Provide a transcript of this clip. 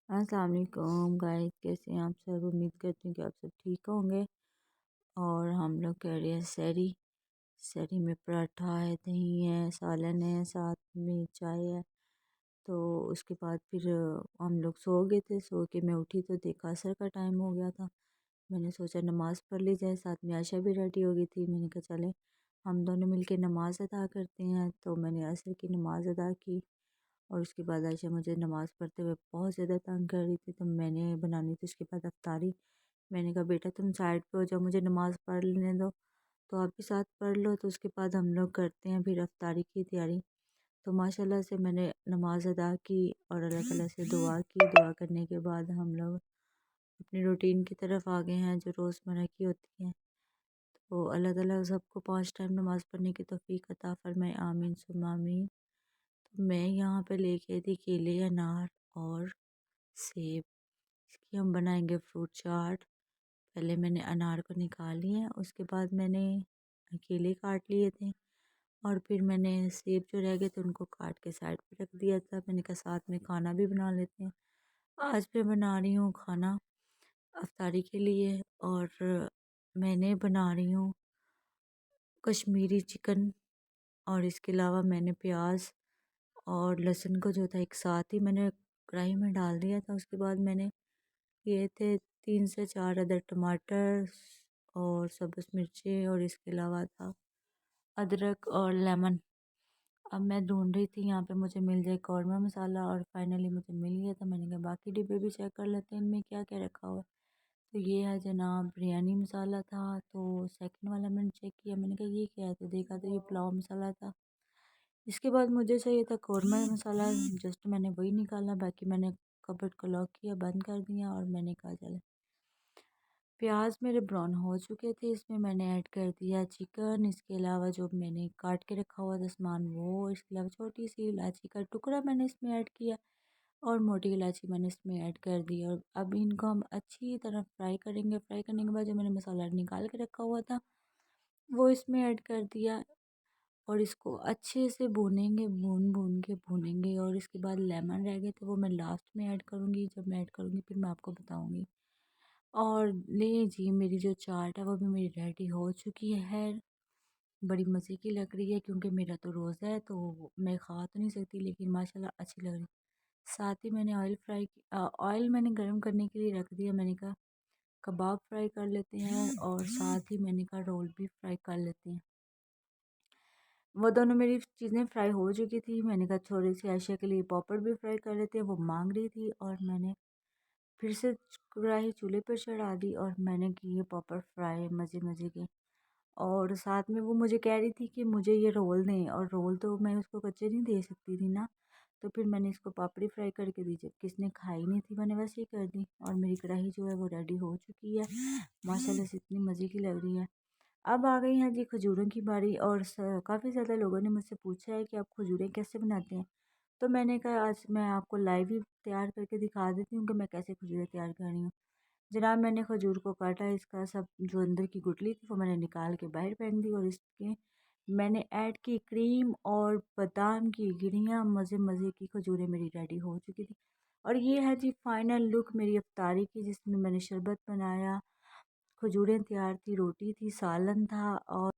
अस्सलाम वालेकुम गाइस, कैसे हैं आप सब। उम्मीद करती हूँ कि आप सब ठीक होंगे। और हम लोग कह रहे हैं सैरी। सैरी में पराठा है, दही है, सालन है, साथ में चाय है। तो उसके बाद फिर हम लोग सो गए थे। सो के मैं उठी तो देखा असर का टाइम हो गया था। मैंने सोचा नमाज़ पढ़ ली जाए, साथ में आयशा भी रेडी हो गई थी। मैंने कहा चले हम दोनों मिलके नमाज़ अदा करते हैं। तो मैंने असर की नमाज़ अदा की। और उसके बाद आयशा मुझे नमाज़ पढ़ते हुए बहुत ज़्यादा तंग कर रही थी, तो मैंने बनानी थी उसके बाद अफ्तारी। मैंने कहा बेटा तुम साइड पे हो जाओ, मुझे नमाज़ पढ़ लेने दो, तो आप भी साथ पढ़ लो, तो उसके बाद हम लोग करते हैं फिर अफ्तारी की तैयारी। तो माशाल्लाह से मैंने नमाज़ अदा की और अल्लाह ताला से दुआ की। दुआ करने के बाद हम लोग अपनी रूटीन की तरफ आ गए हैं जो रोज़मर्रा की होती है। तो अल्लाह ताला सबको 5 टाइम नमाज़ पढ़ने की तौफीक अता फरमाए, आमीन सुम्मा आमीन। तो मैं यहाँ पे लेके आई थी केले, अनार और सेब। इसकी हम बनाएंगे फ्रूट चाट। पहले मैंने अनार को निकाल लिया, उसके बाद मैंने केले काट लिए थे और फिर मैंने सेब जो रह गए थे उनको काट के साइड पे रख दिया था। मैंने कहा साथ में खाना भी बना लेते हैं। आज मैं बना रही हूँ खाना अफ्तारी के लिए, और मैंने बना रही हूँ कश्मीरी चिकन। और इसके अलावा मैंने प्याज और लहसुन को जो था एक साथ ही मैंने कढ़ाई में डाल दिया था। उसके बाद मैंने ये थे 3 से 4 अदर टमाटर और सब्ज़ मिर्चें, और इसके अलावा था अदरक और लेमन। अब मैं ढूंढ रही थी यहाँ पे मुझे मिल जाए कौरमा मसाला, और फाइनली मुझे मिल गया था। मैंने कहा बाकी डिब्बे भी चेक कर लेते हैं इनमें क्या क्या रखा हुआ है। तो ये है जनाब बिरयानी मसाला था। तो सेकंड वाला मैंने चेक किया, मैंने कहा ये क्या है, तो देखा तो ये पुलाव मसाला था। इसके बाद मुझे चाहिए था कौरमा मसाला, जस्ट मैंने वही निकाला। बाकी मैंने कबर्ड को लॉक किया, बंद कर दिया, और मैंने कहा चले प्याज मेरे ब्राउन हो चुके थे, इसमें मैंने ऐड कर दिया चिकन। इसके अलावा जो मैंने काट के रखा हुआ था सामान वो, इसके अलावा छोटी सी इलायची का टुकड़ा मैंने इसमें ऐड किया, और मोटी इलायची मैंने इसमें ऐड कर दी। और अब इनको हम अच्छी तरह फ्राई करेंगे। फ्राई करने के बाद जो मैंने मसाला निकाल के रखा हुआ था वो इसमें ऐड कर दिया, और इसको अच्छे से भूनेंगे, भून भून के भूनेंगे। और इसके बाद लेमन रह गए तो वो मैं लास्ट में ऐड करूँगी। जब मैं ऐड करूँगी फिर मैं आपको बताऊँगी। और ले जी मेरी जो चाट है वो भी मेरी रेडी हो चुकी है। बड़ी मज़े की लग रही है, क्योंकि मेरा तो रोज़ा है तो मैं खा तो नहीं सकती, लेकिन माशाल्लाह अच्छी लग रही है। साथ ही मैंने ऑयल मैंने गर्म करने के लिए रख दिया। मैंने कहा कबाब फ्राई कर लेते हैं, और साथ ही मैंने कहा रोल भी फ्राई कर लेते हैं। वो दोनों मेरी चीज़ें फ्राई हो चुकी थी। मैंने कहा थोड़ी सी आयशा के लिए पॉपड़ भी फ्राई कर लेते हैं, वो मांग रही थी। और मैंने फिर से कढ़ाई चूल्हे पर चढ़ा दी और मैंने किए पॉपड़ फ्राई मज़े मज़े के। और साथ में वो मुझे कह रही थी कि मुझे ये रोल दें, और रोल तो मैं उसको कच्चे नहीं दे सकती थी ना। तो फिर मैंने इसको पापड़ी फ्राई करके दी, जब किसने खाई नहीं थी मैंने वैसे ही कर दी। और मेरी कढ़ाई जो है वो रेडी हो चुकी है, माशाल्लाह से इतनी मज़े की लग रही है। अब आ गई है जी खजूरों की बारी। और काफ़ी ज़्यादा लोगों ने मुझसे पूछा है कि आप खजूरें कैसे बनाते हैं। तो मैंने कहा आज मैं आपको लाइव ही तैयार करके दिखा देती हूँ कि मैं कैसे खजूरें तैयार कर रही हूँ। जनाब मैंने खजूर को काटा, इसका सब जो अंदर की गुठली थी वो मैंने निकाल के बाहर फेंक दी, और इसके मैंने ऐड की क्रीम और बादाम की गिरियाँ। मज़े मज़े की खजूरें मेरी रेडी हो चुकी थी। और ये है जी फाइनल लुक मेरी अफ्तारी की, जिसमें मैंने शरबत बनाया, खजूरें तैयार थी, रोटी थी, सालन था, और